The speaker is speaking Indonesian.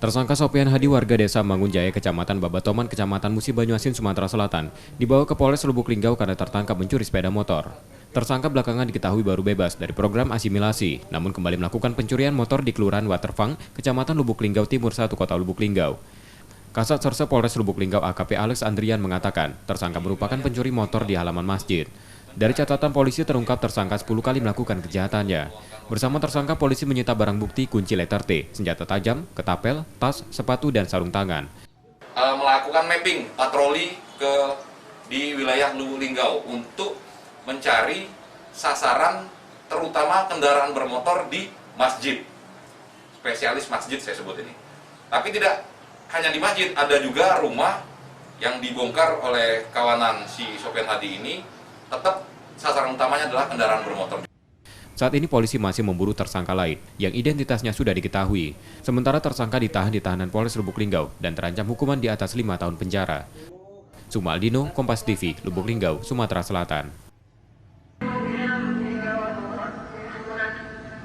Tersangka Sopian Hadi warga desa Mangunjaya, Kecamatan Babatoman, Kecamatan Musi Banyuasin, Sumatera Selatan, dibawa ke Polres Lubuk Linggau karena tertangkap mencuri sepeda motor. Tersangka belakangan diketahui baru bebas dari program asimilasi, namun kembali melakukan pencurian motor di Kelurahan Waterfang, Kecamatan Lubuk Linggau Timur 1, Kota Lubuk Linggau. Kasat Serse Polres Lubuk Linggau AKP Alex Andrian mengatakan, tersangka merupakan pencuri motor di halaman masjid. Dari catatan polisi terungkap tersangka 10 kali melakukan kejahatannya. Bersama tersangka polisi menyita barang bukti kunci letter T, senjata tajam, ketapel, tas, sepatu, dan sarung tangan. Melakukan mapping patroli di wilayah Lubuk Linggau untuk mencari sasaran terutama kendaraan bermotor di masjid. Spesialis masjid saya sebut ini. Tapi tidak hanya di masjid, ada juga rumah yang dibongkar oleh kawanan si Sopian Hadi ini. Tetap sasaran utamanya adalah kendaraan bermotor. Saat ini polisi masih memburu tersangka lain yang identitasnya sudah diketahui. Sementara tersangka ditahan di tahanan Polres Lubuk Linggau dan terancam hukuman di atas 5 tahun penjara. Sumaldino, Kompas TV, Lubuk Linggau, Sumatera Selatan.